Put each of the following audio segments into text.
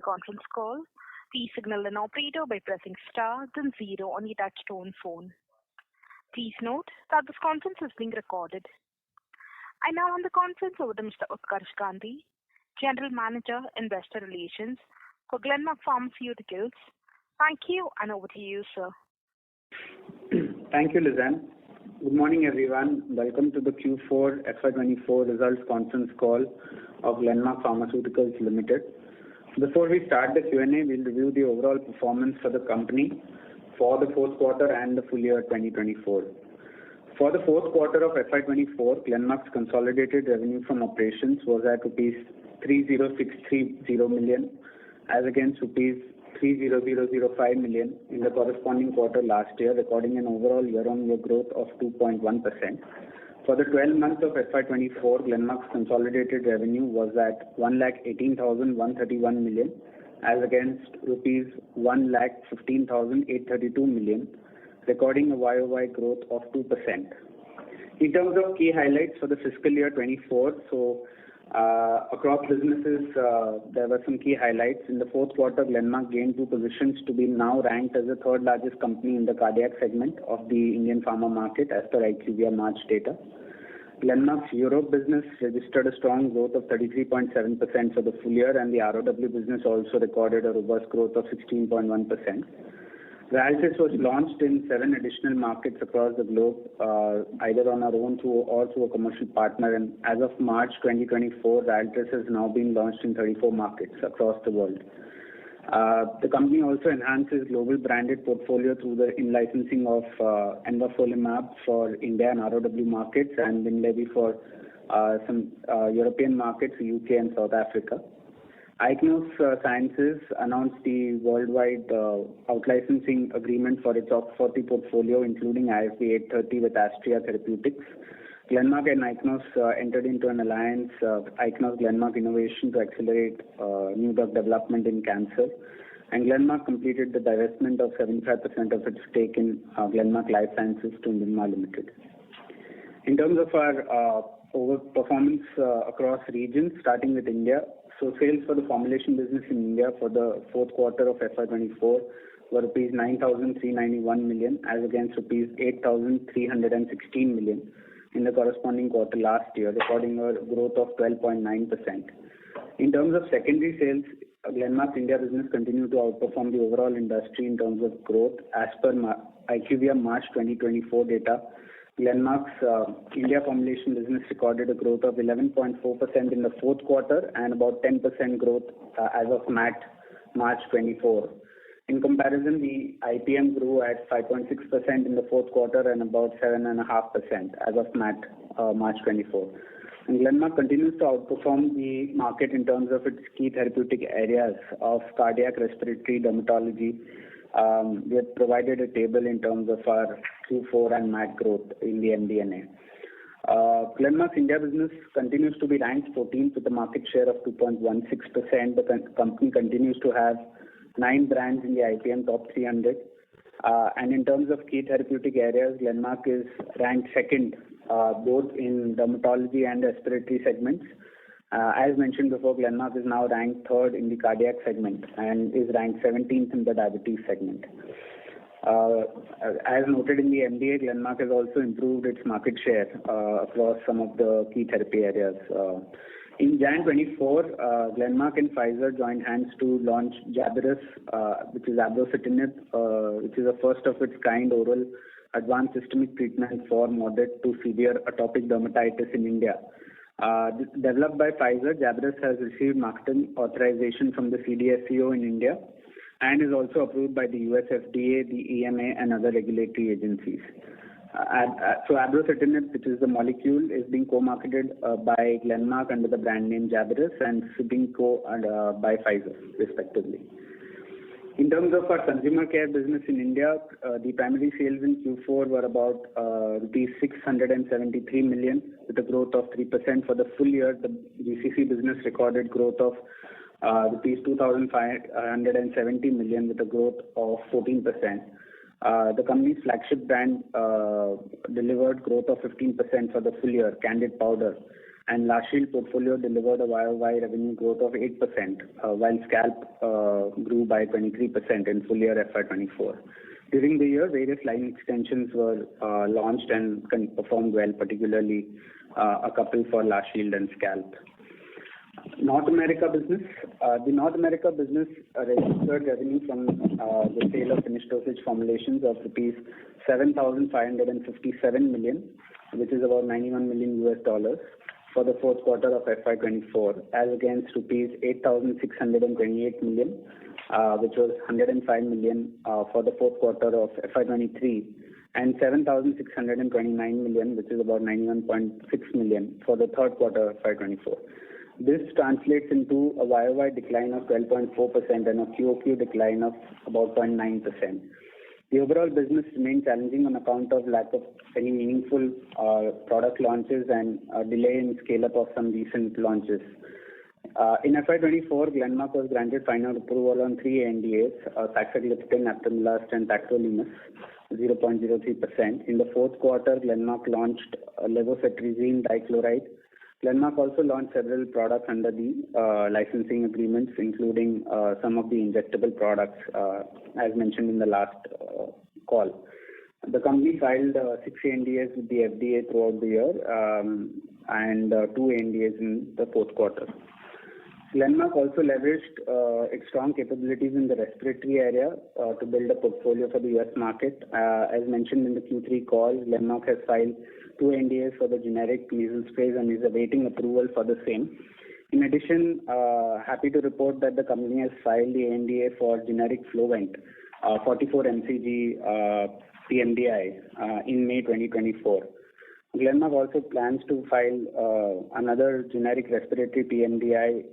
Conference call. Please signal an operator by pressing star then zero on your touch-tone phone. Please note that this conference is being recorded. I now hand the conference over to Mr. Utkarsh Gandhi, General Manager, Investor Relations for Glenmark Pharmaceuticals. Thank you, and over to you, sir. Thank you, Lizanne. Good morning, everyone. Welcome to the Q4FY24 results conference call of Glenmark Pharmaceuticals Limited. Before we start the Q&A, we'll review the overall performance for the company for the fourth quarter and the full year 2024. For the fourth quarter of FY24, Glenmark's consolidated revenue from operations was at rupees 30,630 million as against rupees 30,005 million in the corresponding quarter last year, recording an overall year-on-year growth of 2.1%. For the 12 months of FY24, Glenmark's consolidated revenue was at 1,18,131 million as against rupees 1,15,832 million, recording a YOY growth of 2%. In terms of key highlights for the fiscal year 24, across businesses, there were some key highlights. In the fourth quarter, Glenmark gained 2 positions to be now ranked as the third largest company in the cardiac segment of the Indian pharma market as per IQVIA March data. Glenmark's Europe business registered a strong growth of 33.7% for the full year, and the ROW business also recorded a robust growth of 16.1%. Analysts was launched in 7 additional markets across the globe, either on our own or through a commercial partner. And as of March 2024, Analysts has now been launched in 34 markets across the world. The company also enhances global branded portfolio through the in-licensing of envafolimab for India and ROW markets and Winlevi for some European markets, UK and South Africa. Ichnos Sciences announced the worldwide out-licensing agreement for its OX40 portfolio, including ISB 830 with Astria Therapeutics. Glenmark and Ichnos entered into an alliance, Ichnos-Glenmark Innovation, to accelerate new drug development in cancer. And Glenmark completed the divestment of 75% of its stake in Glenmark Life Sciences to Glenmark Limited. In terms of our performance across regions, starting with India, so sales for the formulation business in India for the fourth quarter of FY24 were rupees 9,391 million as against rupees 8,316 million in the corresponding quarter last year, recording a growth of 12.9%. In terms of secondary sales, Glenmark's India business continued to outperform the overall industry in terms of growth. As per IQVIA March 2024 data, Glenmark's India formulation business recorded a growth of 11.4% in the fourth quarter and about 10% growth as of March 24. In comparison, the IPM grew at 5.6% in the fourth quarter and about 7.5% as of March 24. And Glenmark continues to outperform the market in terms of its key therapeutic areas of cardiac, respiratory, dermatology. We have provided a table in terms of our Q4 and MAT growth in the MD&A. Glenmark's India business continues to be ranked 14th with a market share of 2.16%. The company continues to have 9 brands in the IPM top 300. And in terms of key therapeutic areas, Glenmark is ranked second both in dermatology and respiratory segments. As mentioned before, Glenmark is now ranked third in the cardiac segment and is ranked 17th in the diabetes segment. As noted in the MDA, Glenmark has also improved its market share across some of the key therapy areas. In Jan 24, Glenmark and Pfizer joined hands to launch Jabryus, which is abrocitinib, which is a first of its kind oral advanced systemic treatment for moderate to severe atopic dermatitis in India. Developed by Pfizer, Jabryus has received marketing authorization from the CDSCO in India and is also approved by the US FDA, the EMA, and other regulatory agencies. So abrocitinib, which is the molecule, is being co-marketed by Glenmark under the brand name Jabryus and Cibinqo by Pfizer, respectively. In terms of our consumer care business in India, the primary sales in Q4 were about rupees 673 million with a growth of 3%. For the full year, the GCC business recorded growth of rupees 2,570 million with a growth of 14%. The company's flagship brand delivered growth of 15% for the full year, Candid Powder, and La Shield portfolio delivered a YOY revenue growth of 8%, while Scalp grew by 23% in full year FY24. During the year, various line extensions were launched and performed well, particularly a couple for La Shield and Scalp. North America business. The North America business registered revenue from the sale of finished dosage formulations of rupees 7,557 million, which is about $91 million for the fourth quarter of FY24, as against rupees 8,628 million, which was 105 million for the fourth quarter of FY23, and 7,629 million, which is about 91.6 million for the third quarter of FY24. This translates into a YOY decline of 12.4% and a QOQ decline of about 0.9%. The overall business remained challenging on account of lack of any meaningful product launches and a delay in scale-up of some recent launches. In FY24, Glenmark was granted final approval on 3 ANDAs, saxagliptin, apremilast, and tacrolimus, 0.03%. In the fourth quarter, Glenmark launched levocetirizine dichloride. Glenmark also launched several products under the licensing agreements, including some of the injectable products, as mentioned in the last call. The company filed 6 ANDAs with the FDA throughout the year and 2 ANDAs in the fourth quarter. Glenmark also leveraged its strong capabilities in the respiratory area to build a portfolio for the US market. As mentioned in the Q3 call, Glenmark has filed 2 ANDAs for the generic nasal sprays and is awaiting approval for the same. In addition, happy to report that the company has filed the ANDA for generic Flovent, 44 mcg PMDI in May 2024. Glenmark also plans to file another generic respiratory PMDI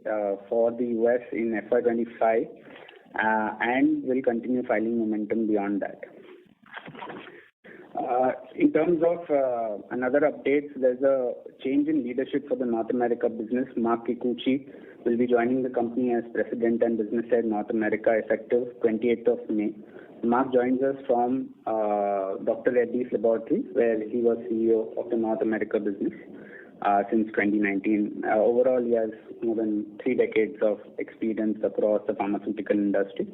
for the US in FY25 and will continue filing momentum beyond that. In terms of another updates, there's a change in leadership for the North America business. Mark Kikuchi will be joining the company as President and Business Head North America effective 28th of May. Mark joins us from Dr. Reddy's Laboratories, where he was CEO of the North America business since 2019. Overall, he has more than 3 decades of experience across the pharmaceutical industry.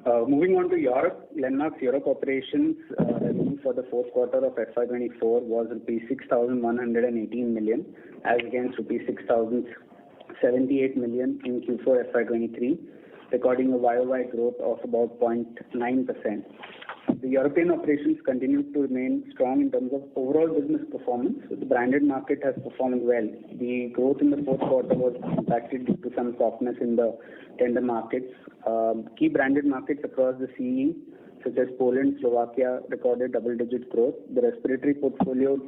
Moving on to Europe, Glenmark's Europe operations revenue for the fourth quarter of FY24 was rupees 6,118 million, as against rupees 6,078 million in Q4 FY23, recording a YOY growth of about 0.9%. The European operations continue to remain strong in terms of overall business performance. The branded market has performed well. The growth in the fourth quarter was impacted due to some softness in the tender markets. Key branded markets across the CE, such as Poland, Slovakia, recorded double-digit growth. The respiratory portfolio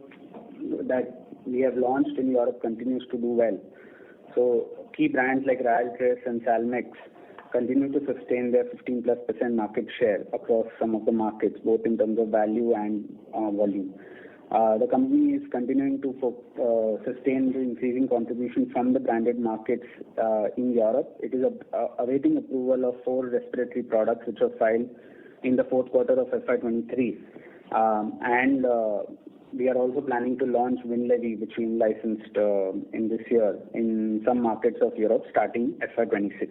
that we have launched in Europe continues to do well. So key brands like Ryaltris and Salmex continue to sustain their 15+% market share across some of the markets, both in terms of value and volume. The company is continuing to sustain the increasing contribution from the branded markets in Europe. It is awaiting approval of 4 respiratory products which were filed in the fourth quarter of FY23. And we are also planning to launch Winlevi, which we licensed in this year in some markets of Europe starting FY26.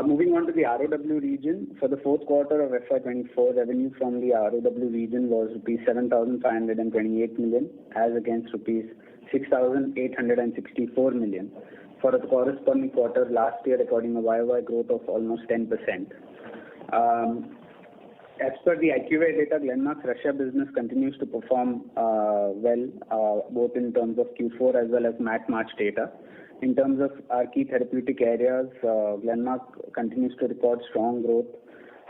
Moving on to the ROW region, for the fourth quarter of FY24, revenue from the ROW region was rupees 7,528 million, as against rupees 6,864 million for the corresponding quarter last year, recording a YOY growth of almost 10%. As per the IQVIA data, Glenmark's Russia business continues to perform well, both in terms of Q4 as well as March data. In terms of our key therapeutic areas, Glenmark continues to record strong growth,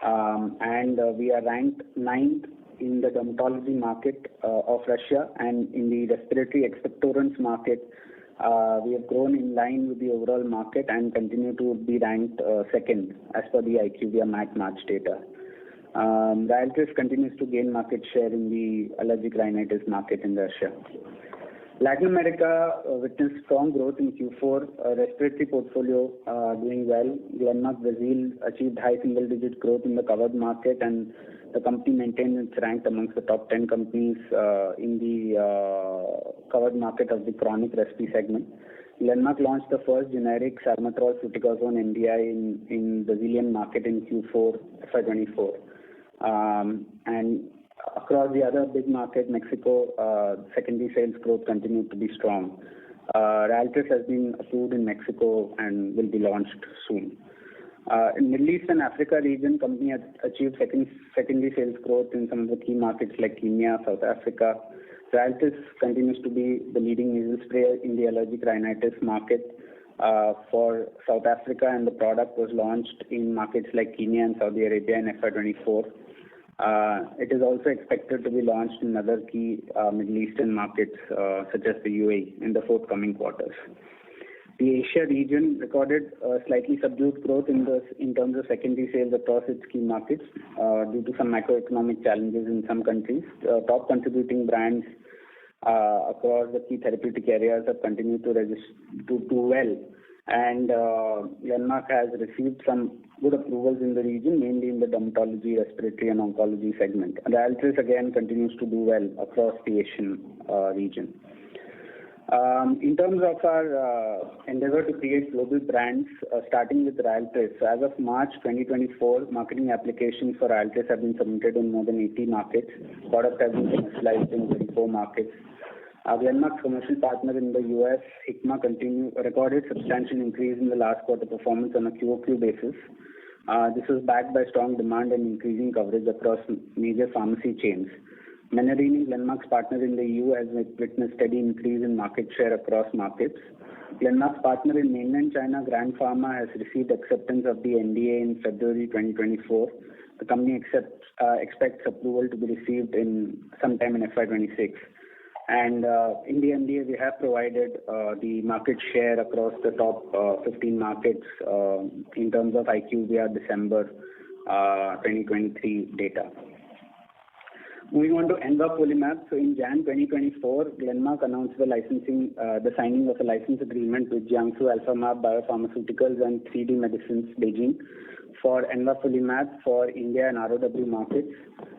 and we are ranked 9th in the dermatology market of Russia, and in the respiratory expectorants market, we have grown in line with the overall market and continue to be ranked 2nd as per the IQVIA March data. Ryaltris continues to gain market share in the allergic rhinitis market in Russia. Latin America witnessed strong growth in Q4, respiratory portfolio doing well. Glenmark Brazil achieved high single-digit growth in the covered market, and the company maintained its rank amongst the top 10 companies in the covered market of the chronic respiratory segment. Glenmark launched the first generic salmeterol fluticasone MDI in Brazilian market in Q4 FY24. And across the other big market, Mexico, secondary sales growth continued to be strong. Ryaltris has been approved in Mexico and will be launched soon. In Middle East and Africa region, company has achieved secondary sales growth in some of the key markets like Kenya, South Africa. Ryaltris continues to be the leading nasal spray in the allergic rhinitis market for South Africa, and the product was launched in markets like Kenya and Saudi Arabia in FY24. It is also expected to be launched in other key Middle Eastern markets such as the UAE in the forthcoming quarters. The Asia region recorded slightly subdued growth in terms of secondary sales across its key markets due to some macroeconomic challenges in some countries. Top contributing brands across the key therapeutic areas have continued to do well, and Glenmark has received some good approvals in the region, mainly in the dermatology, respiratory, and oncology segment. And Ryaltris again continues to do well across the Asian region. In terms of our endeavor to create global brands, starting with Ryaltris, so as of March 2024, marketing applications for Ryaltris have been submitted in more than 80 markets. Product has been commercialized in 34 markets. Glenmark's commercial partner in the US, Hikma, recorded substantial increase in the last quarter performance on a QOQ basis. This was backed by strong demand and increasing coverage across major pharmacy chains. Menarini, Glenmark's partner in the EU, has witnessed steady increase in market share across markets. Glenmark's partner in mainland China, Grand Pharma, has received acceptance of the NDA in February 2024. The company expects approval to be received in sometime in FY26. And in the NDA, we have provided the market share across the top 15 markets in terms of IQVIA December 2023 data. Moving on to envafolimab. So in Jan 2024, Glenmark announced the signing of a license agreement with Jiangsu Alphamab Biopharmaceuticals and 3D Medicines Beijing for envafolimab for India and ROW markets.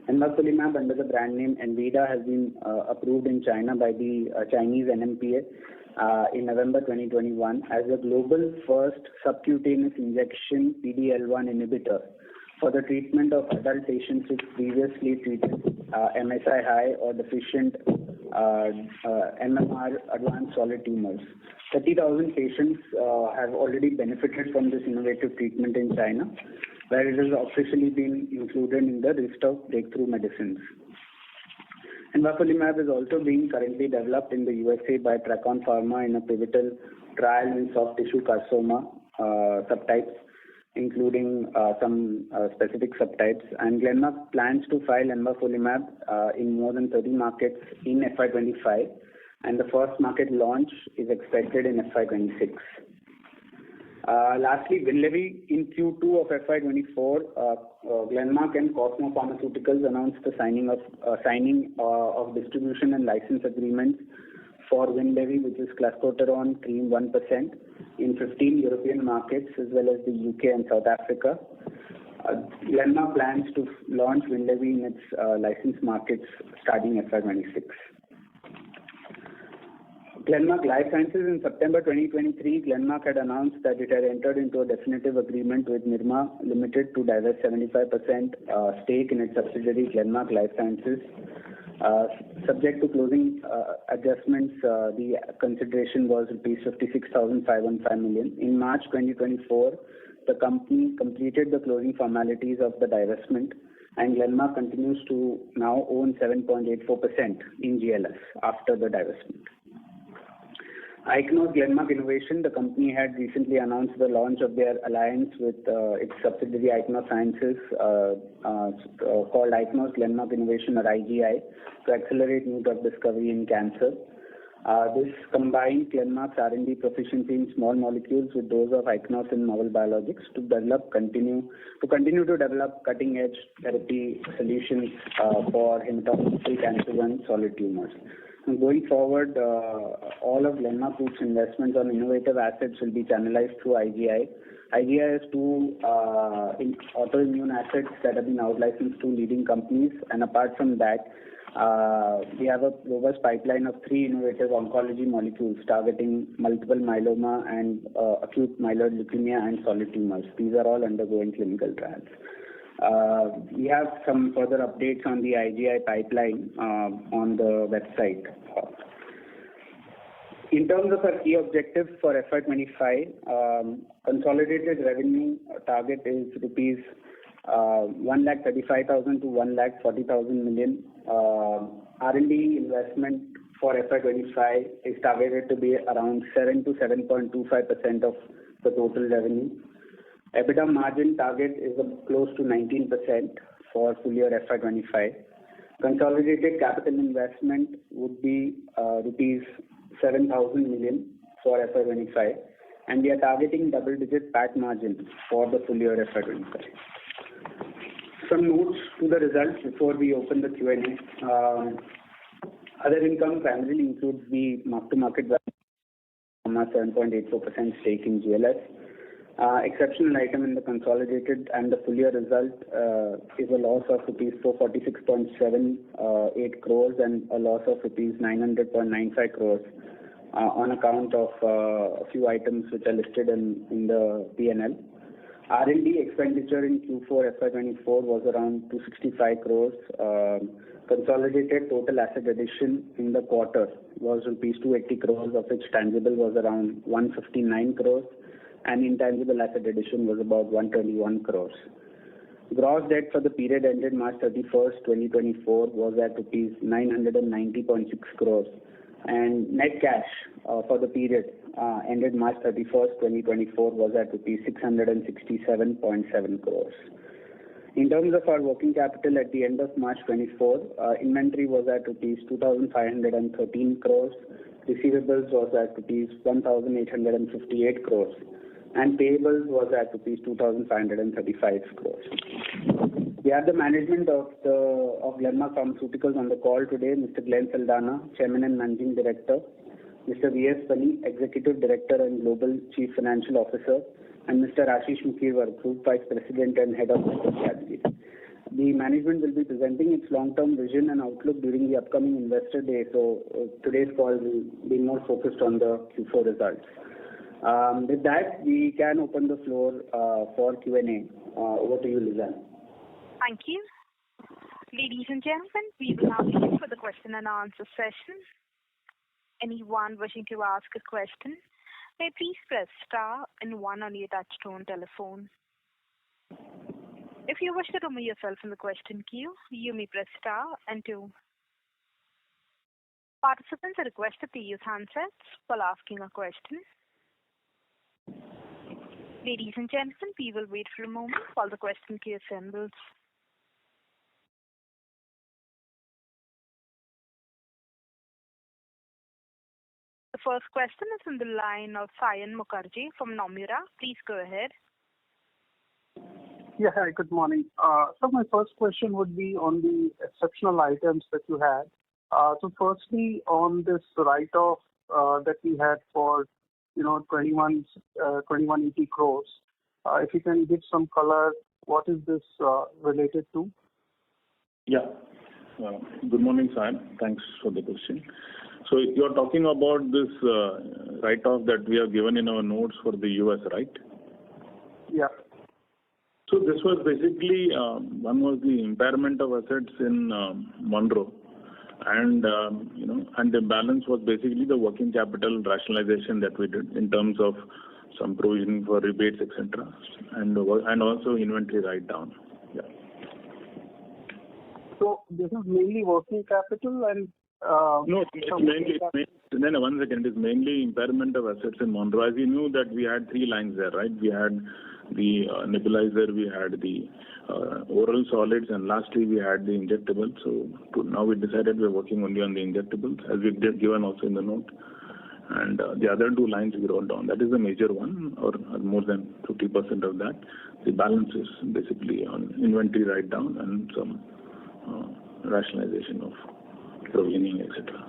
Envafolimab under the brand name Envida has been approved in China by the Chinese NMPA in November 2021 as the global first subcutaneous injection PD-L1 inhibitor for the treatment of adult patients with previously treated MSI high or deficient MMR advanced solid tumors. 30,000 patients have already benefited from this innovative treatment in China, where it has officially been included in the list of breakthrough medicines. Envafolimab is also being currently developed in the USA by Tracon Pharma in a pivotal trial in soft tissue carcinoma subtypes, including some specific subtypes. And Glenmark plans to file envafolimab in more than 30 markets in FY25, and the first market launch is expected in FY26. Lastly, Winlevi. In Q2 of FY24, Glenmark and Cosmo Pharmaceuticals announced the signing of distribution and license agreements for Winlevi, which is clascoterone cream 1%, in 15 European markets as well as the UK and South Africa. Glenmark plans to launch Winlevi in its licensed markets starting FY26. Glenmark Life Sciences. In September 2023, Glenmark had announced that it had entered into a definitive agreement with Nirma Limited to divest 75% stake in its subsidiary Glenmark Life Sciences. Subject to closing adjustments, the consideration was rupees 56,515 million. In March 2024, the company completed the closing formalities of the divestment, and Glenmark continues to now own 7.84% in GLS after the divestment. Ichnos Glenmark Innovation. The company had recently announced the launch of their alliance with its subsidiary Ichnos Sciences called Ichnos Glenmark Innovation, or IGI, to accelerate new drug discovery in cancer. This combined Glenmark's R&D proficiency in small molecules with those of Ichnos in novel biologics to continue to develop cutting-edge therapy solutions for hematological cancers and solid tumors. Going forward, all of Glenmark Group's investments on innovative assets will be channelized through IGI. IGI has two autoimmune assets that have been out-licensed to leading companies, and apart from that, we have a robust pipeline of 3 innovative oncology molecules targeting multiple myeloma and acute myeloid leukemia and solid tumors. These are all undergoing clinical trials. We have some further updates on the IGI pipeline on the website. In terms of our key objectives for FY25, consolidated revenue target is rupees 1,35,000 to 1,40,000 million. R&D investment for FY25 is targeted to be around 7 to 7.25% of the total revenue. EBITDA margin target is close to 19% for full year FY25. Consolidated capital investment would be rupees 7,000 million for FY25, and we are targeting double-digit PAT margin for the full year FY25. Some notes to the results before we open the Q&A. Other income primarily includes the mark-to-market value from our 7.84% stake in GLS. Exceptional item in the consolidated and the full year result is a loss of rupees 446.78 crores and a loss of rupees 900.95 crores on account of a few items which are listed in the P&L. R&D expenditure in Q4 FY24 was around 265 crores. Consolidated total asset addition in the quarter was rupees 280 crores, of which tangible was around 159 crores. And intangible asset addition was about 121 crores. Gross debt for the period ended March 31st, 2024 was at rupees 990.6 crores. And net cash for the period ended March 31st, 2024 was at rupees 667.7 crores. In terms of our working capital at the end of March 24, inventory was at rupees 2,513 crores. Receivables was at rupees 1,858 crores. And payables was at rupees 2,535 crores. We have the management of Glenmark Pharmaceuticals on the call today, Mr. Glenn Saldanha, Chairman and Managing Director, Mr. V.S. Pali, Executive Director and Global Chief Financial Officer, and Mr. Ashish Mukherjee, Group Vice President and Head of Strategy. The management will be presenting its long-term vision and outlook during the upcoming Investor Day, so today's call will be more focused on the Q4 results. With that, we can open the floor for Q&A. Over to you, Lizanne. Thank you. Ladies and gentlemen, we will now begin with the question and answer session. Anyone wishing to ask a question may please press star and 1 on your touchtone telephone. If you wish to remove yourself from the question queue, you may press star and 2. Participants are requested to use handsets while asking a question. Ladies and gentlemen, we will wait for a moment while the question queue assembles. The first question is on the line of Sayan Mukherjee from Nomura. Please go ahead. Yeah, hi, good morning. So my first question would be on the exceptional items that you had. So firstly, on this write-off that we had for 2180 crores. If you can give some color, what is this related to? Yeah. Good morning, Sayan. Thanks for the question. So you're talking about this write-off that we have given in our notes for the US, right? Yeah. So this was basically, one was the impairment of assets in Monroe. And the balance was basically the working capital rationalization that we did in terms of some provisioning for rebates, etc., and also inventory write-down. Yeah. So this is mainly working capital and no, it's mainly. Then one second, it's mainly impairment of assets in Monroe. As you knew that we had 3 lines there, right? We had the nebulizer, we had the oral solids, and lastly we had the injectables. So now we decided we're working only on the injectables, as we did given also in the note. And the other 2 lines we wrote down. That is the major one, or more than 50% of that. The balance is basically on inventory write-down and some rationalization of provisioning, etc.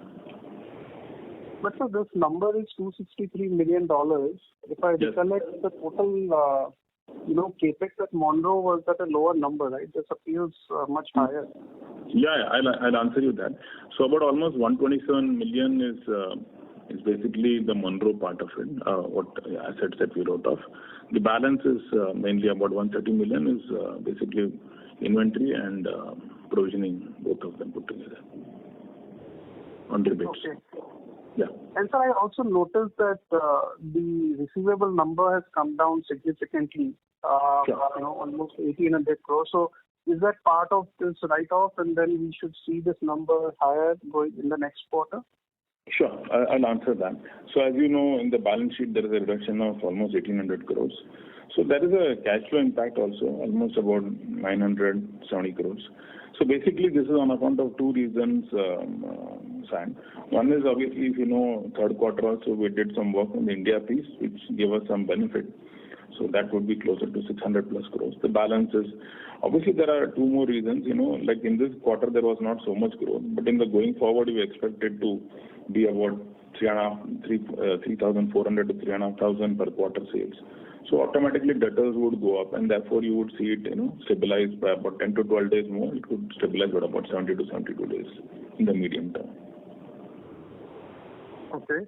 But so this number is $263 million. If I recollect, the total, capex at Monroe was at a lower number, right? This appears much higher. Yeah, I'll answer you that. So about almost 127 million is basically the Monroe part of it, what assets that we wrote off. The balance is mainly about 130 million is basically inventory and provisioning, both of them put together on rebates. Okay. Yeah. And so I also noticed that the receivable number has come down significantly, almost 1,800 crores. So is that part of this write-off, and then we should see this number higher going in the next quarter? Sure, I'll answer that. So as you know, in the balance sheet, there is a reduction of almost 1,800 crores. So there is a cash flow impact also, almost about 970 crores. So basically, this is on account of two reasons, Sam. One is obviously, if you know, third quarter also we did some work on the India piece, which gave us some benefit. So that would be closer to 600 plus crores. The balance is, obviously there are two more reasons, like in this quarter there was not so much growth, but in the going forward we expect it to be about 3,400 to 3,500 per quarter sales. So automatically debtors would go up, and therefore you would see it, stabilize by about 10 to 12 days more. It could stabilize at about 70 to 72 days in the medium term. Okay.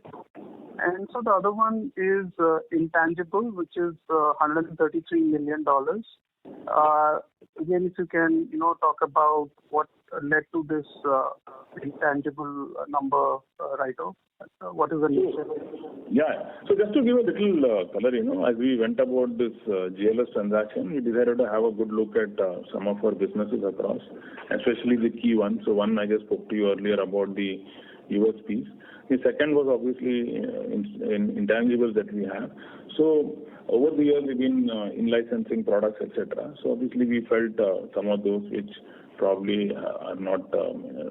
And so the other one is intangible, which is $133 million. Again, if you can, talk about what led to this intangible number write-off. What is the nature? Yeah. So just to give a little color, as we went about this GLS transaction, we decided to have a good look at some of our businesses across, especially the key ones. So one I just spoke to you earlier about the US piece. The second was obviously intangibles that we have. So over the years we've been in-licensing products, etc. So obviously we felt some of those which probably are not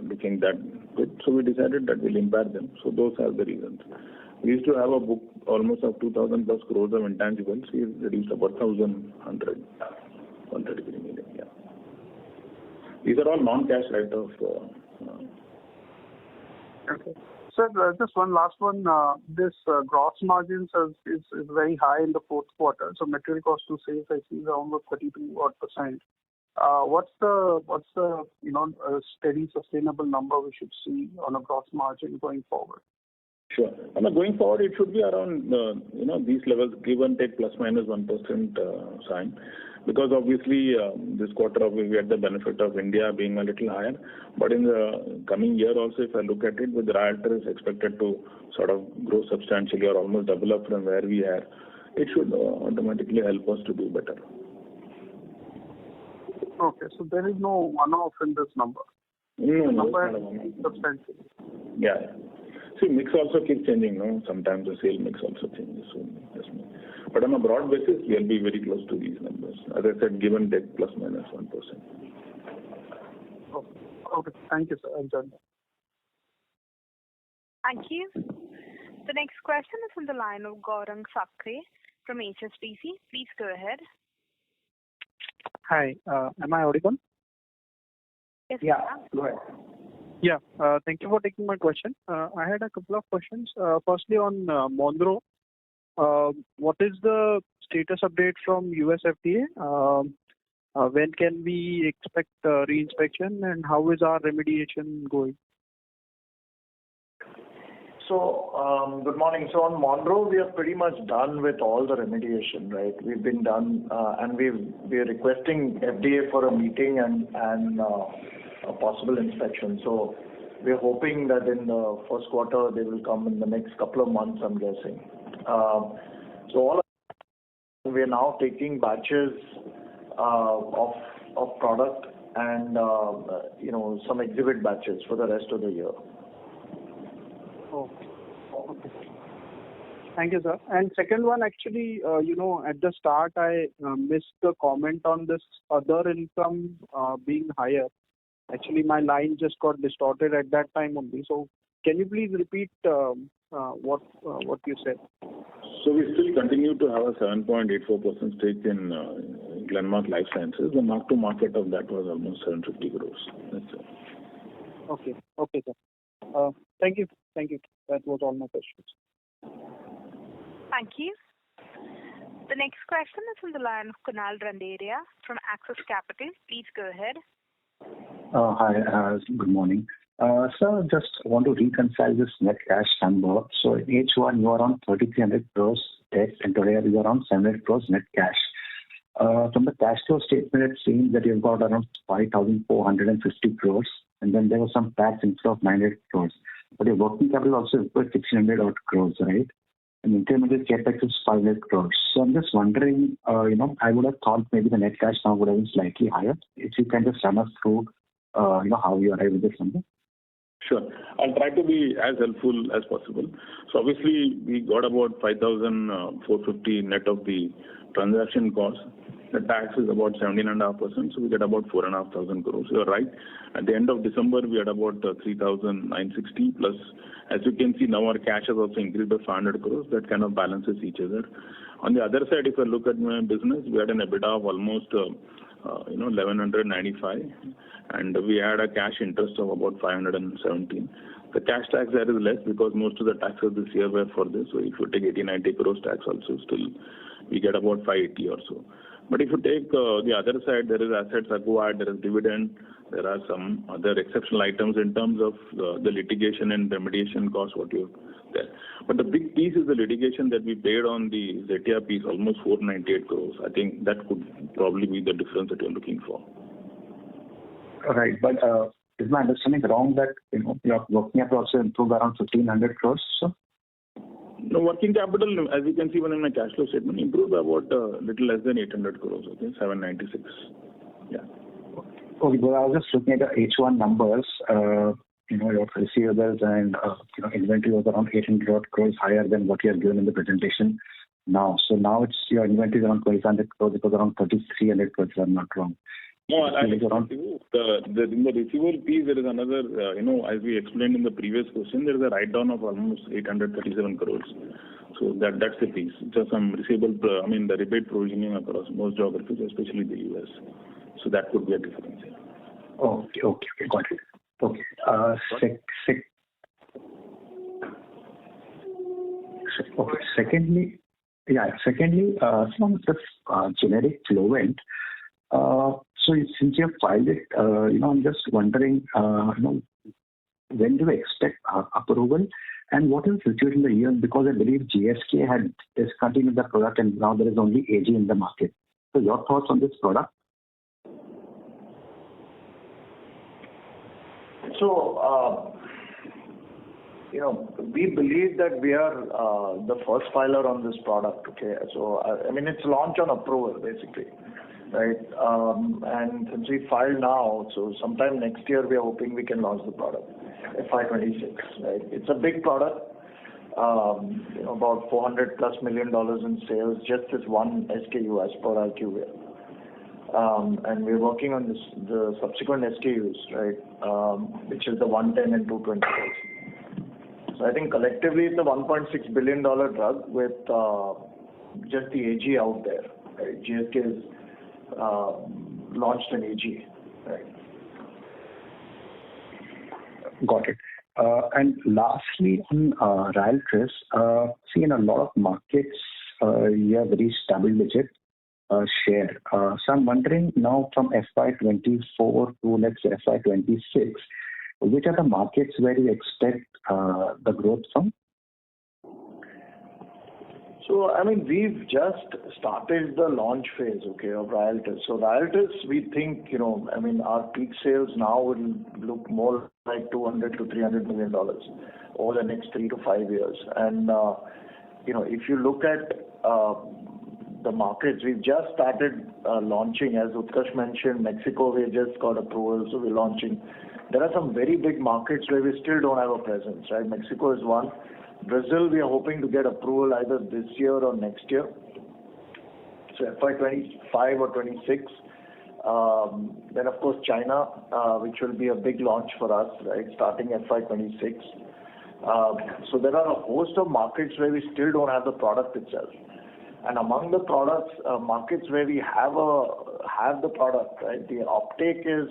looking that good. So we decided that we'll impair them. So those are the reasons. We used to have a book almost of 2,000 plus crores of intangibles. We reduced about 133 million. Yeah. These are all non-cash write-off. Okay. Sir, just one last one. This gross margins is very high in the fourth quarter. So material cost to sales, I see, is around 32%. What's the steady sustainable number we should see on a gross margin going forward? Sure. Going forward, it should be around these levels, give and take plus minus 1% sign. Because obviously this quarter we had the benefit of India being a little higher, but in the coming year also, if I look at it, with Ryaltris is expected to sort of grow substantially or almost double up from where we are, it should automatically help us to do better. Okay, so there is no one-off in this number. No, number is substantial. Yeah. See, mix also keeps changing, no? Sometimes the sale mix also changes. So yes, but on a broad basis, we'll be very close to these numbers. As I said, give and take plus minus 1%. Okay. Thank you, sir. I'll join that. Thank you. The next question is on the line of Gaurang Sakre from HSBC. Please go ahead. Hi. Am I audible? Yes, Yeah, go ahead. Yeah. Thank you for taking my question. I had a couple of questions. Firstly, on Monroe, what is the status update from US FDA? When can we expect re-inspection, and how is our remediation going? So, good morning. So on Monroe, we are pretty much done with all the remediation, right? We've been done, and we are requesting FDA for a meeting and a possible inspection. So we are hoping that in the first quarter they will come in the next couple of months, I'm guessing. So we are now taking batches of product and some exhibit batches for the rest of the year. Okay. Thank you, sir. And second one, actually, at the start I missed the comment on this other income being higher. Actually, my line just got distorted at that time only. So can you please repeat what you said? So we still continue to have a 7.84% stake in Glenmark Life Sciences. The mark to market of that was almost 750 crores. That's it. Okay, sir. Thank you. That was all my questions. Thank you. The next question is from the line of Kunal Randeria from Axis Capital. Please go ahead. Hi, good morning. Sir, just want to reconcile this net cash number. So in H1, you are on 3,300 crores debt, and today you are on 700 crores net cash. From the cash flow statement, it seems that you've got around 5,450 crores, and then there was some tax inflow of 900 crores. But your working capital also equals 1,600 odd crores, right? And incremental capex is 500 crores. So I'm just wondering, I would have thought maybe the net cash now would have been slightly higher. If you can just run us through, how you arrive at this number. Sure. I'll try to be as helpful as possible. So obviously, we got about 5,450 net of the transaction cost. The tax is about 17.5%, so we get about 4,500 crores. You're right. At the end of December, we had about 3,960 plus. As you can see, now our cash has also increased by 500 crores. That kind of balances each other. On the other side, if I look at my business, we had an EBITDA of almost 1,195, and we had a cash interest of about 517. The cash tax there is less because most of the taxes this year were for this. So if you take 80-90 crores tax also, still we get about 580 or so. But if you take the other side, there is assets acquired, there is dividend, there are some other exceptional items in terms of the litigation and remediation costs, what you there. But the big piece is the litigation that we paid on the Zetia piece, almost 498 crores. I think that could probably be the difference that you're looking for. Right, but is my understanding wrong that your working capital also improved around 1,500 crores? So? No, working capital, as you can see when in my cash flow statement, improved by about little less than 800 crores, okay, 796. Yeah. Okay, but I was just looking at the H1 numbers, your receivables and inventory was around 800 crores higher than what you have given in the presentation now. So now it's your inventory is around 2,500 crores, it was around 3,300 crores, if I'm not wrong. No, in the receivable piece, there is another, as we explained in the previous question, there is a write-down of almost 837 crores. So that's the piece. Just some receivable, the rebate provisioning across most geographies, especially the US. So that could be a difference. Okay, got it. Okay. Secondly, from this generic Flovent, so since you have filed it, I'm just wondering, when do you expect approval, and what is the situation in the year? Because I believe GSK had discontinued the product, and now there is only AG in the market. So your thoughts on this product? So, we believe that we are the first filer on this product. Okay, so it's launch on approval basically. Right, and since we filed now, so sometime next year we are hoping we can launch the product, FY26. Right, it's a big product, about $400+ million in sales, just this one SKU as per IQVIA. And we're working on the subsequent SKUs, right, which is the 110 and 220. So I think collectively it's a $1.6 billion drug with just the AG out there. Right, GSK is launched an AG, right? Got it. And lastly, on Ryaltris, see in a lot of markets, you have reached double-digit share. So I'm wondering now from FY24 to let's say FY26, which are the markets where you expect the growth from? So, we've just started the launch phase, okay, of Ryaltris. So Ryaltris, we think, our peak sales now will look more like $200 to $300 million over the next 3 to 5 years. And, if you look at the markets, we've just started launching, as Utkarsh mentioned, Mexico, we just got approval, so we're launching. There are some very big markets where we still don't have a presence, right? Mexico is one. Brazil, we are hoping to get approval either this year or next year. So FY25 or 26. Then of course China, which will be a big launch for us, right, starting FY26. So there are a host of markets where we still don't have the product itself. And among the products, markets where we have the product, right, the uptake is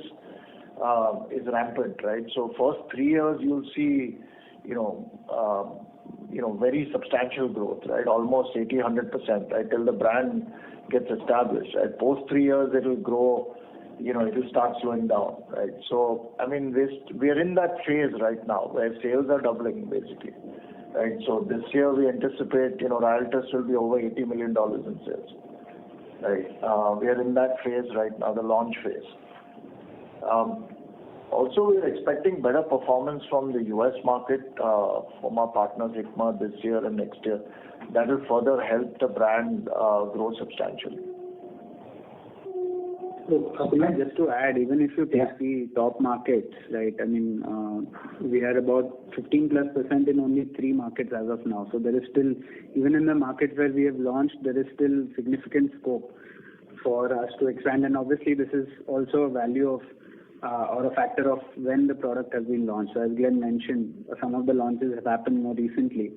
is rampant, right? So first 3 years you'll see, very substantial growth, right? Almost 80-100%, right? Till the brand gets established, right? Post 3 years it'll grow, it'll start slowing down, right? So I mean, we are in that phase right now where sales are doubling basically, right? So this year we anticipate, Ryaltris will be over $80 million in sales, right? We are in that phase right now, the launch phase. Also, we're expecting better performance from the US market from our partners Hikma this year and next year. That will further help the brand grow substantially. So, just to add, even if you take the top markets, right? I mean, we are about 15+% in only 3 markets as of now. So there is still, even in the markets where we have launched, there is still significant scope for us to expand. And obviously, this is also a value of or a factor of when the product has been launched. So as Glenn mentioned, some of the launches have happened more recently.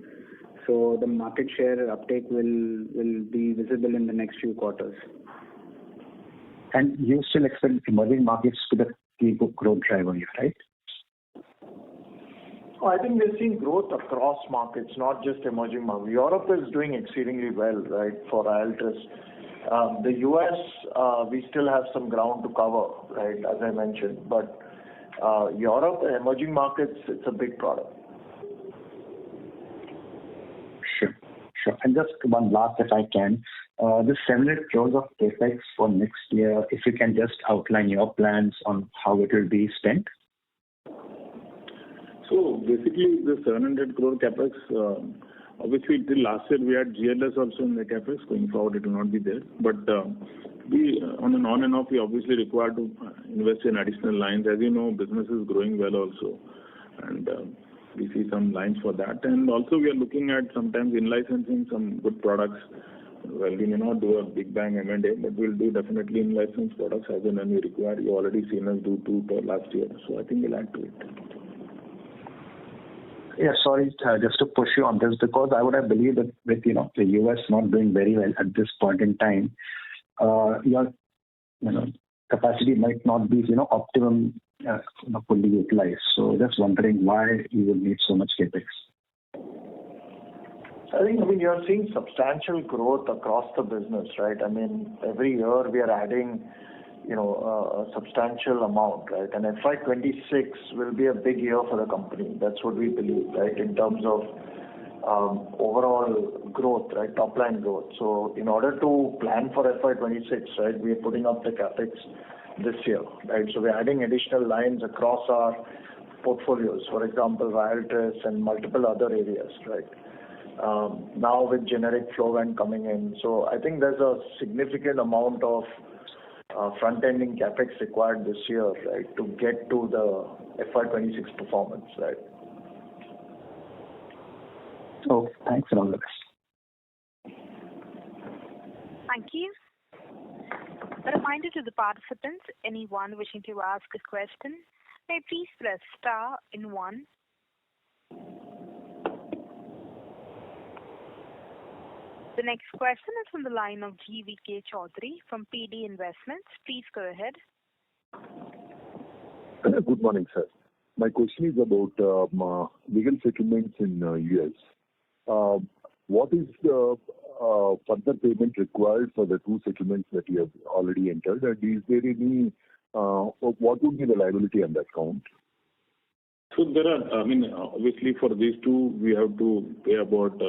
So the market share uptake will be visible in the next few quarters. And you still expect emerging markets to be the key growth driver here, right? Oh, I think we're seeing growth across markets, not just emerging markets. Europe is doing exceedingly well, right, for Ryaltris. The US, we still have some ground to cover, right, as I mentioned. But Europe and emerging markets, it's a big product. Sure. And just one last, if I can. This 700 crores of capex for next year, if you can just outline your plans on how it will be spent. So basically, the 700 crore capex, obviously till last year we had GLS also in the capex. Going forward, it will not be there. But we on and off, we obviously require to invest in additional lines. As you know, business is growing well also, and we see some lines for that. And also we are looking at sometimes in licensing some good products. Well, we may not do a big bang M&A, but we'll do definitely in license products as and when we require. You already seen us do 2 last year, so I think we'll add to it. Yeah, sorry, just to push you on this, because I would have believed that with the US not doing very well at this point in time, your capacity might not be optimum fully utilized. So just wondering why you would need so much capex. I mean, you're seeing substantial growth across the business, right? I mean, every year we are adding, a substantial amount, right? And FY26 will be a big year for the company. That's what we believe, right? In terms of overall growth, right? Top line growth. So in order to plan for FY26, right, we are putting up the capex this year, right? So we're adding additional lines across our portfolios, for example, Ryaltris and multiple other areas, right? Now with generic Flovent coming in. So I think there's a significant amount of front-ending capex required this year, right, to get to the FY26 performance, right? Oh, thanks and all the best. Thank you. A reminder to the participants, anyone wishing to ask a question, may please press star in 1. The next question is from the line of GVK Chaudhary from PD Investments. Please go ahead. Good morning, sir. My question is about legal settlements in US. What is the further payment required for the 2 settlements that you have already entered? And is there any, what would be the liability on that count? So there are, obviously for these 2, we have to pay about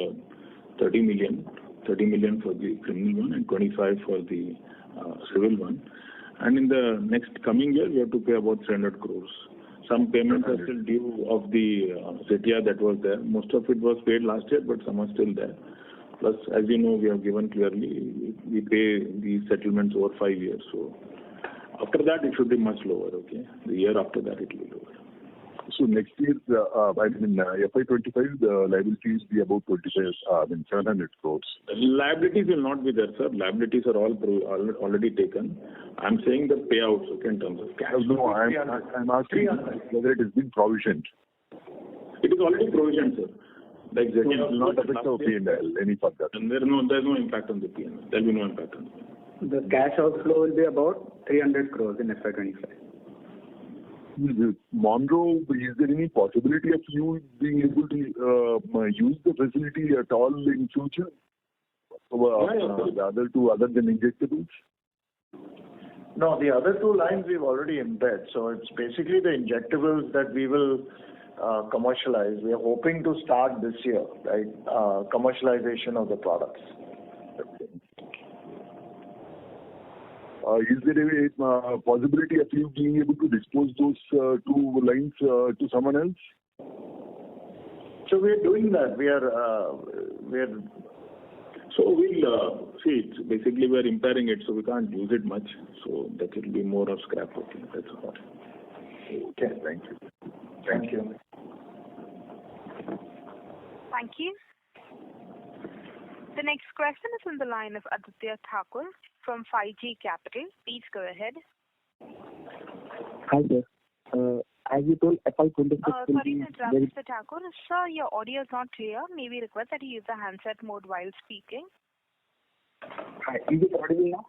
30 million for the criminal one and 25 for the civil one. And in the next coming year, we have to pay about 300 crores. Some payments are still due of the Zetia that was there. Most of it was paid last year, but some are still there. Plus, as you know, we have given clearly, we pay these settlements over 5 years. So after that, it should be much lower, okay? The year after that, it will be lower. So next year, FY25, the liabilities be about 700 crores. Liabilities will not be there, sir. Liabilities are all already taken. I'm saying the payouts, okay, in terms of cash. No, I'm asking whether it has been provisioned. It is already provisioned, sir. Like so it will not affect our P&L any further. And there's no impact on the P&L. There will be no impact on the P&L. The cash outflow will be about 300 crores in FY25. Monroe, is there any possibility of you being able to use the facility at all in future? The other two, other than injectables? No, the other two lines we've already impaired. So it's basically the injectables that we will commercialize. We are hoping to start this year, right? Commercialization of the products. Is there a possibility of you being able to dispose those two lines to someone else? So we're doing that. So we'll see. It's basically we're impairing it, so we can't use it much. So that will be more of scrapbooking. That's all. Okay. Thank you. Thank you. Thank you. The next question is on the line of Aditya Thakur from 5G Capital. Please go ahead. Hi there. As you told, FY26 Sorry to interrupt, Mr. Thakur. Sir, your audio is not clear. May we request that you use the handset mode while speaking? Hi, is it audible now?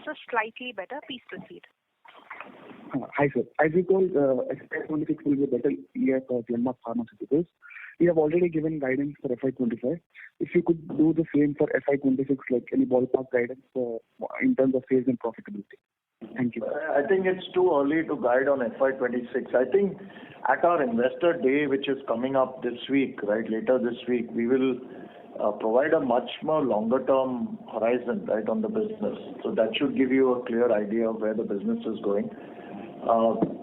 So slightly better. Please proceed. Hi, sir. As you told, FY26 will be a better year for Glenmark Pharmaceuticals. We have already given guidance for FY25. If you could do the same for FY26, like any ballpark guidance in terms of sales and profitability. Thank you. I think it's too early to guide on FY26. I think at our investor day, which is coming up this week, right, later this week, we will provide a much more longer term horizon, right, on the business. So that should give you a clear idea of where the business is going.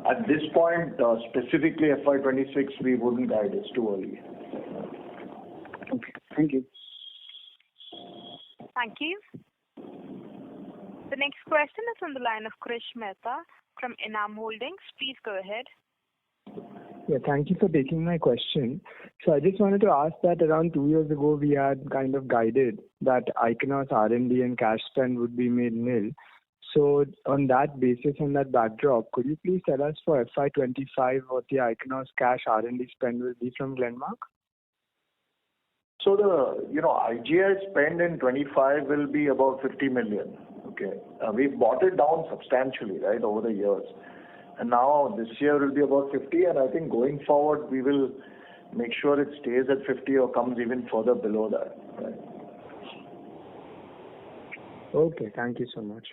At this point, specifically FY26, we wouldn't guide. It's too early. Okay. Thank you. Thank you. The next question is on the line of Krish Mehta from Enam Holdings. Please go ahead. Yeah, thank you for taking my question. So I just wanted to ask that around 2 years ago, we had kind of guided that Ichnos R&D and cash spend would be made nil. So on that basis, on that backdrop, could you please tell us for FY25 what the Ichnos cash R&D spend will be from Glenmark? So the IGI spend in 25 will be about 50 million. Okay, we've brought it down substantially, right, over the years, and now this year will be about 50, and I think going forward we will make sure it stays at 50 or comes even further below that. Right? Okay, thank you so much.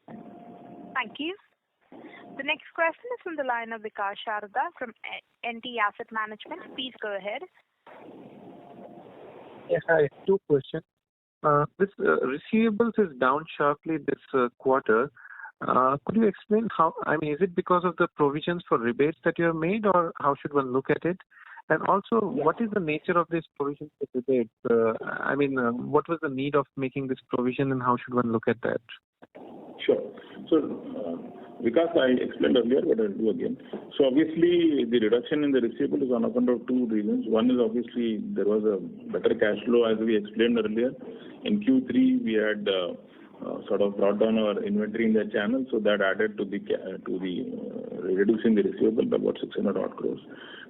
Thank you. The next question is from the line of Vikas Sharda from NT Asset Management. Please go ahead. Yes, I have two questions. This receivables is down sharply this quarter. Could you explain how? I mean, is it because of the provisions for rebates that you have made, or how should one look at it? And also, what is the nature of this provision for rebates? What was the need of making this provision, and how should one look at that? Sure. So, because I explained earlier, but I'll do again. So obviously, the reduction in the receivable is on account of two reasons. One is obviously there was a better cash flow, as we explained earlier. In Q3, we had sort of brought down our inventory in the channel, so that added to the reducing the receivable by about 600 odd crores.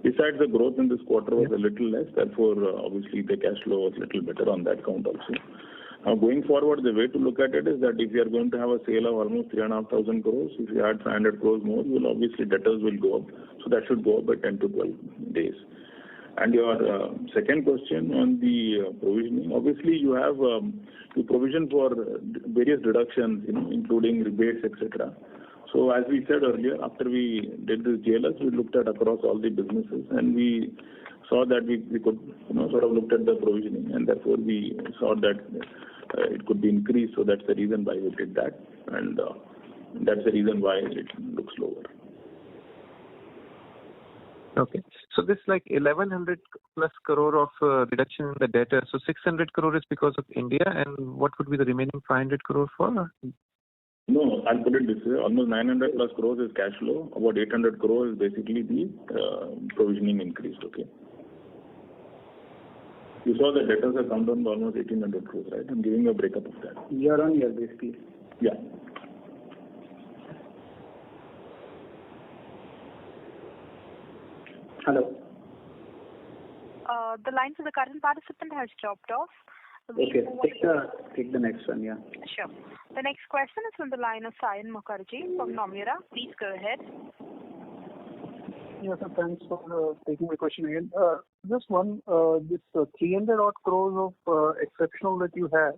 Besides, the growth in this quarter was a little less, therefore obviously the cash flow was a little better on that count also. Now going forward, the way to look at it is that if you are going to have a sale of almost 3,500 crores, if you add 500 crores more, obviously debtors will go up, so that should go up by 10 to 12 days. And your second question on the provisioning, obviously you have to provision for various deductions, including rebates, etc. So as we said earlier, after we did this JLS, we looked at across all the businesses, and we saw that we could sort of looked at the provisioning, and therefore we saw that it could be increased. So that's the reason why we did that, and that's the reason why it looks lower. Okay. So this like 1,100 plus crore of reduction in the debtor. So 600 crore is because of India, and what would be the remaining 500 crore for? No, I'll put it this way. Almost 900 plus crores is cash flow. About 800 crores is basically the provisioning increased. Okay. You saw the debtors have come down to almost 1,800 crores, right? I'm giving a breakup of that. Year on year, basically. Yeah. Hello. The line for the current participant has dropped off. Okay, take the next one, yeah. Sure. The next question is from the line of Sayan Mukherjee from Nomura. Please go ahead. Yes, sir. Thanks for taking my question again. Just one, this 300 odd crores of exceptional that you had,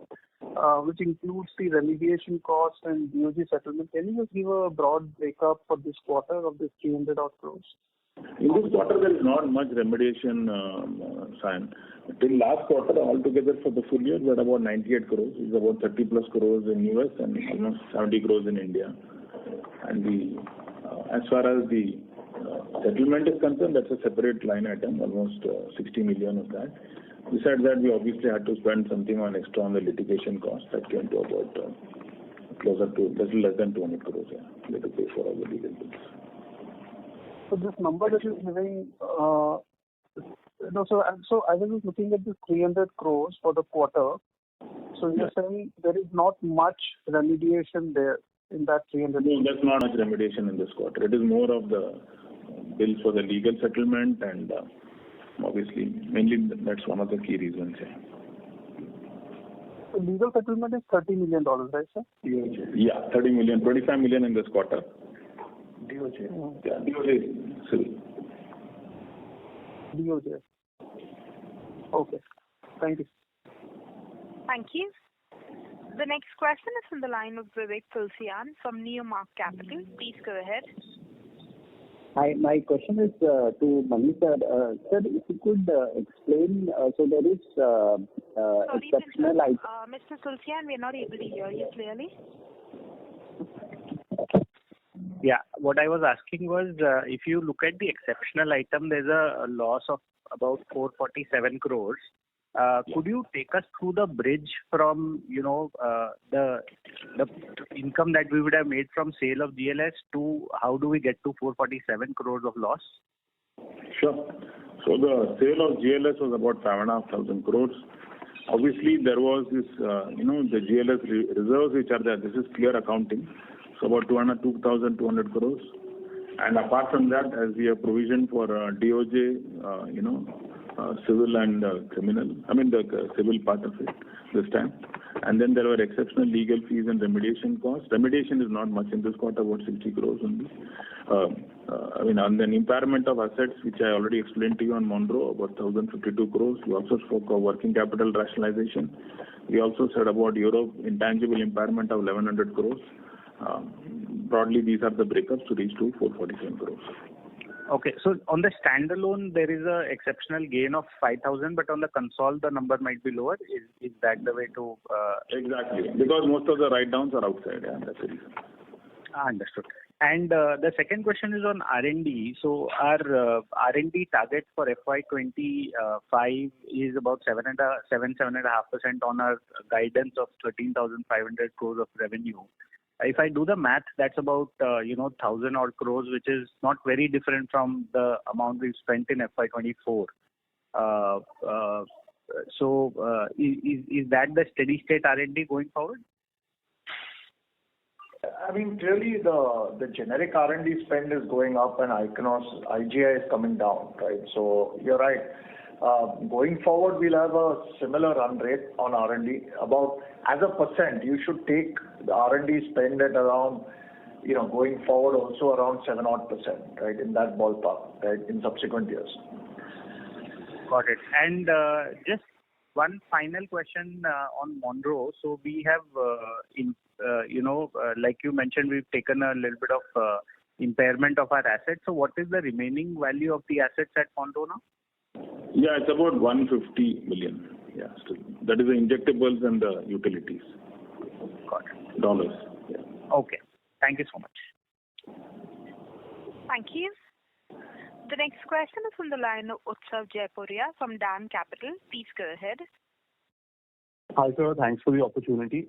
which includes the remediation cost and DOJ settlement. Can you just give a broad breakup for this quarter of this 300 odd crores? In this quarter, there is not much remediation sign. Till last quarter, altogether for the full year, we had about 98 crores. It's about 30 plus crores in US and almost 70 crores in India. And as far as the settlement is concerned, that's a separate line item, almost 60 million of that. Besides that, we obviously had to spend something on extra on the litigation cost that came to about closer to little less than 200 crores. Yeah, we had to pay for all the legal bills. So this number that you're giving, so I was just looking at this 300 crores for the quarter. So you're saying there is not much remediation there in that 300 crores? No, there's not much remediation in this quarter. It is more of the bills for the legal settlement and obviously, mainly that's one of the key reasons. Yeah. The legal settlement is $30 million, right, sir? DOJ. Yeah, 30 million, 25 million in this quarter. DOJ. Yeah, DOJ civil. DOJ. Okay. Thank you. Thank you. The next question is from the line of Vivek Tulsian from Glenmark Capital. Please go ahead. Hi, my question is to Mani sir. Sir, if you could explain, so there is exceptional item. Mr. Tulsian, we are not able to hear you clearly. Yeah, what I was asking was, if you look at the exceptional item, there's a loss of about 447 crores. Could you take us through the bridge from, the income that we would have made from sale of GLS to how do we get to 447 crores of loss? Sure. So the sale of GLS was about 5,500 crores. Obviously, there was this, the GLS reserves which are there. This is clear accounting. So about 2,200 crores. And apart from that, as we have provision for DOJ, civil and criminal, the civil part of it this time. And then there were exceptional legal fees and remediation costs. Remediation is not much in this quarter, about 60 crores only. On the impairment of assets, which I already explained to you on Monroe, about 1,052 crores. We also spoke of working capital rationalization. We also said about Europe intangible impairment of 1,100 crores. Broadly, these are the breakups to reach to 447 crores. Okay, so on the standalone, there is a exceptional gain of 5,000, but on the console, the number might be lower. Is that the way to? Exactly, because most of the write-downs are outside. Yeah, that's the reason. Understood. And the second question is on R&D. So our R&D target for FY25 is about 7.5% on our guidance of 13,500 crores of revenue. If I do the math, that's about 1,000 odd crores, which is not very different from the amount we've spent in FY24. Is that the steady state R&D going forward? Clearly the generic R&D spend is going up and IGI is coming down, right? So you're right. Going forward, we'll have a similar run rate on R&D. About as a percent, you should take the R&D spend at around, going forward also around 7 odd %, right? In that ballpark, right? In subsequent years. Got it. And just one final question on Monroe. So we have, like you mentioned, we've taken a little bit of impairment of our assets. So what is the remaining value of the assets at Monroe now? Yeah, it's about 150 million. Yeah, still. That is the injectables and the utilities. Got it. Dollars. Yeah. Okay. Thank you so much. Thank you. The next question is from the line of Utsav Jaipuria from DAM Capital. Please go ahead. Hi, sir. Thanks for the opportunity.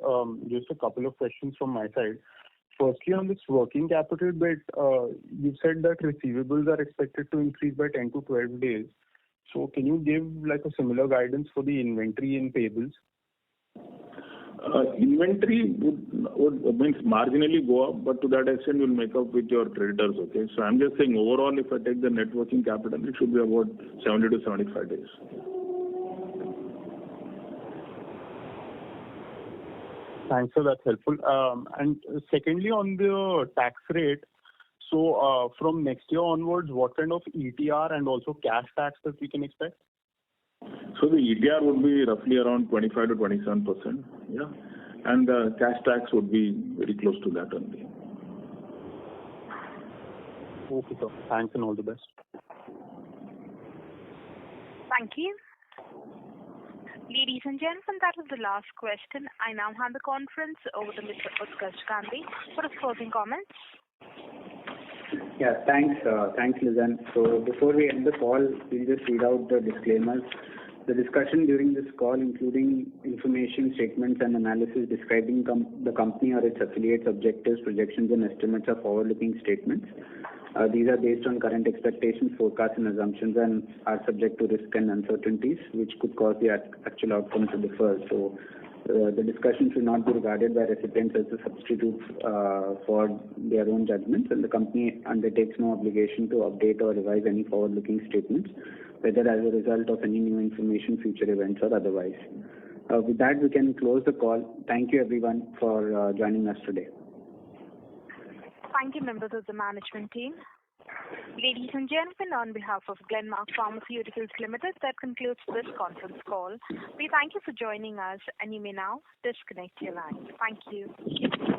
Just a couple of questions from my side. Firstly, on this working capital bit, you said that receivables are expected to increase by 10 to 12 days. So can you give a similar guidance for the inventory and payables? Inventory would means marginally go up, but to that extent you'll make up with your creditors. Okay, so I'm just saying overall, if I take the net working capital, it should be about 70 to 75 days. Thanks, sir. That's helpful. And secondly, on the tax rate, So from next year onwards, what kind of ETR and also cash tax that we can expect? So the ETR would be roughly around 25 to 27%. Yeah. And the cash tax would be very close to that only. Okay, sir. Thanks and all the best. Thank you. Ladies and gentlemen, that was the last question. I now hand the conference over to Mr. Utkarsh Gandhi for his closing comments. Yeah, thanks, Lizanne. So before we end the call, we'll just read out the disclaimers. The discussion during this call, including information, statements, and analysis describing the company or its affiliates' objectives, projections, and estimates are forward-looking statements. These are based on current expectations, forecasts, and assumptions, and are subject to risk and uncertainties, which could cause the actual outcome to differ. So, the discussion should not be regarded by recipients as a substitute for their own judgments, and the company undertakes no obligation to update or revise any forward-looking statements, whether as a result of any new information, future events, or otherwise. With that, we can close the call. Thank you, everyone, for joining us today. Thank you, members of the management team. Ladies and gentlemen, on behalf of Glenmark Pharmaceuticals Limited, that concludes this conference call. We thank you for joining us, and you may now disconnect your line. Thank you.